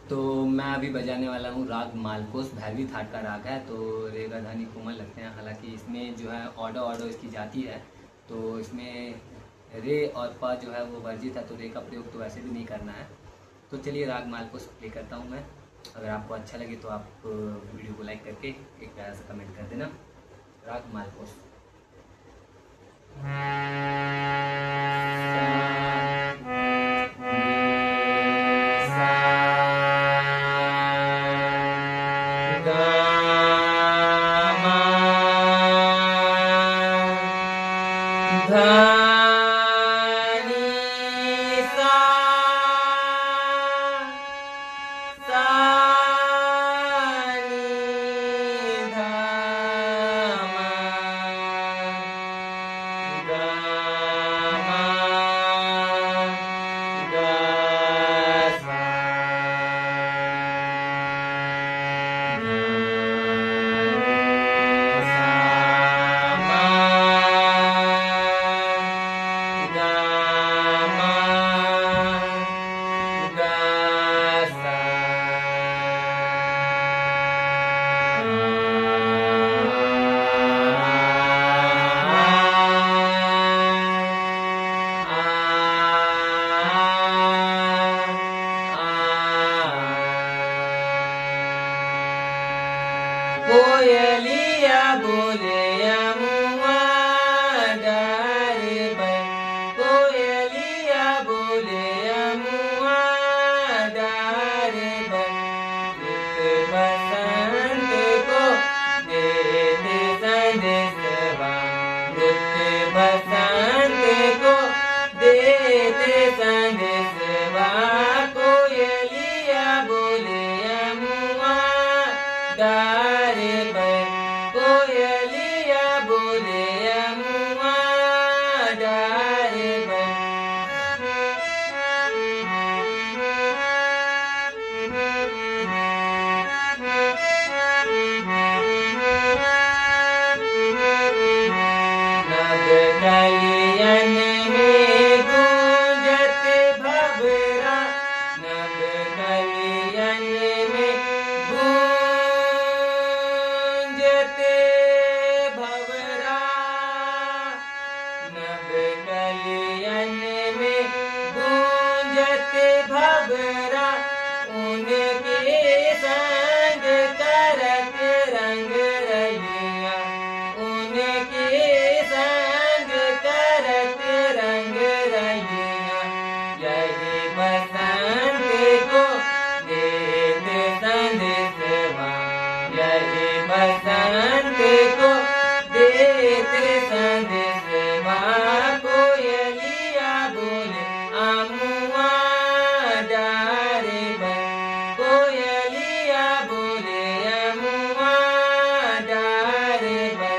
तो मैं अभी बजाने वाला हूँ राग मालकोस, भैरवी थाट का राग है। तो रे गा धा नि कोमल लगते हैं, हालांकि इसमें जो है ऑडो ऑडो इसकी जाती है, तो इसमें रे और पा जो है वो वर्जित है, तो रे का प्रयोग तो वैसे भी नहीं करना है। तो चलिए राग मालकोस प्ले करता हूँ मैं। अगर आपको अच्छा लगे तो आप वीडियो को लाइक करके एक प्यारा सा कमेंट कर देना। राग मालकोस। कोयलिया बोले अमुआ डारे बै, कोयलिया बोले अमुआ डारे बै, रुत बसंत को देते संदेशवा, रुत बसंत को देते संदेशवा, कोयलिया बोले अमुआ डारे बै, कोयलिया बोले अमुआ डारे बै। नभ कलियन में गूंजत भंवरा, नभ कलियन में गूंजते भंवरा, नभ कलियन में गूंजते भंवरा, उनके संग करत रंग रलिया, उनके संग करत रंग रलिया, यही बसंत को देत संदेशवा, यही बसंत को देत संदेशवा, कोयलिया बोले अमुआ डारे बै, कोयलिया बोले अमुआ डारे बै।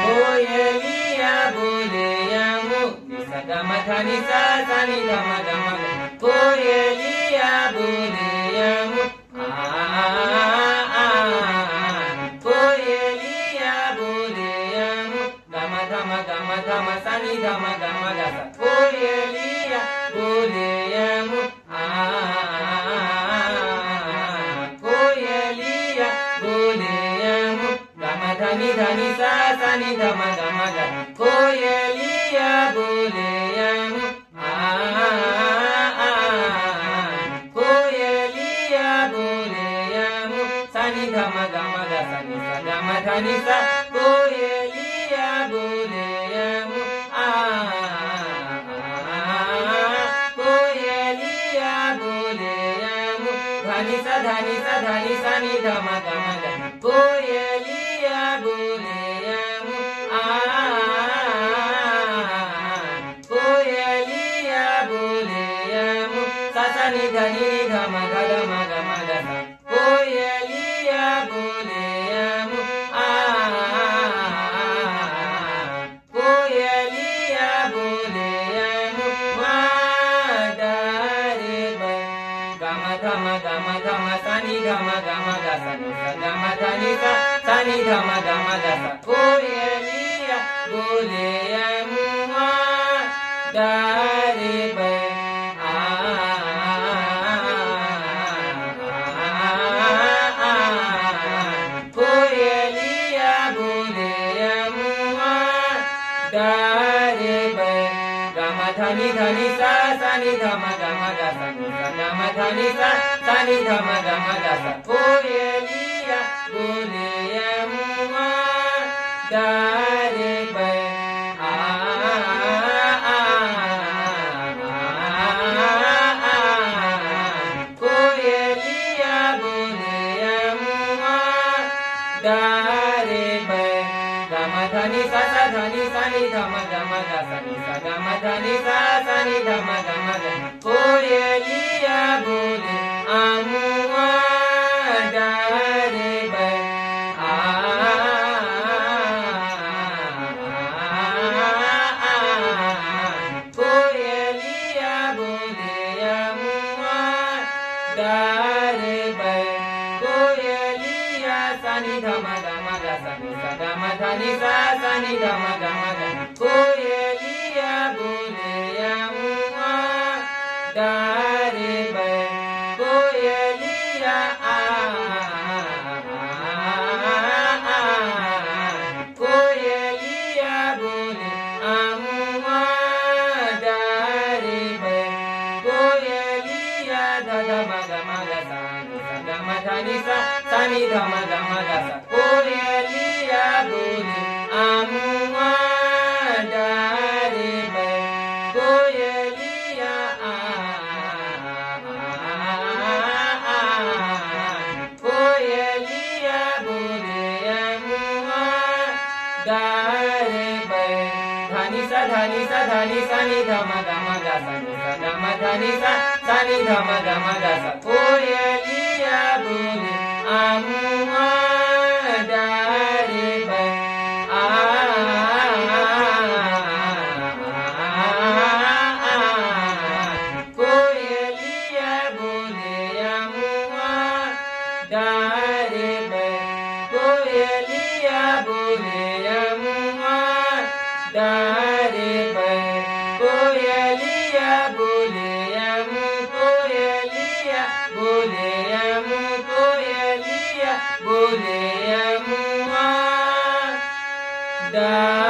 कोयलिया बोले अमु निसा गम धा निसा सा नि ध म ग म ग, कोयलिया बोले अमु कोयलिया बोले अमु गम ध म सा नि ध म ग म ग सा, कोयलिया बोले अमु कोयलिया बोले अमु गम ध नि सा सा नि ध म ग म ग, कोयलिया बोले अमु कोयलिया बोले अमु सा नि ध म ग म ग सा नि सा ग म ध नि सा, कोयलिया बोले अमु कोयलिया बोले अमु धनि सा धनि सा धनि सा नि ध म ग म ग, कोयलिया बोले अमु कोयलिया बोले अमु सा सा नि ध नि ध म ग ग म ग म ग सा, कोयलिया बोले अमु कोयलिया बोले अमु डारे बै, गम ध म सा नि ध म ग म ग सा नि सा ग ma da ni sa ni da ma ga sa कोयलिया बोले अमुआ डारे बे कोयलिया बोले अमुआ डारे बे गामा धनी धनी सा नी धा मा गा सा नी सा गामा धनी सा नी धा मा गा सा कोयलिया बोले अमुआ डारे बे कोयलिया बोले अमुआ डारे बे गामा धनी सा नी धा मा गा सा नी सा गामा धनी सा नी धा मा गा कोयलिया बोले अमुआ डारे बे कोयलिया बोले अमुआ डारे बे कोयलिया सानी धा मा गा सा नी सा गा मा धा नी सा नी धा मा गा कोयलिया बोले अमुआ डारे बे कोयलिया कोयलिया बोले अमुआ डारे बे कोयलिया धा धा मा गा सा गा मा धा नी सा नी धा मा गा सा कोयलिया बोले अमुआ डारे बे कोयलिया कोयलिया बोले अमुआ डारे बे धनी सा नी धा मा गा सा नी सा गा मा धनी सा नी धा मा गा सा कोयलिया बोले अमुआ डारे बे कोयलिया बोले अमुआ डारे बे कोयलिया बोले अमुआ डारे बे कोयलिया बोले कोयलिया बोले कोयलिया बोले अमुआ डारे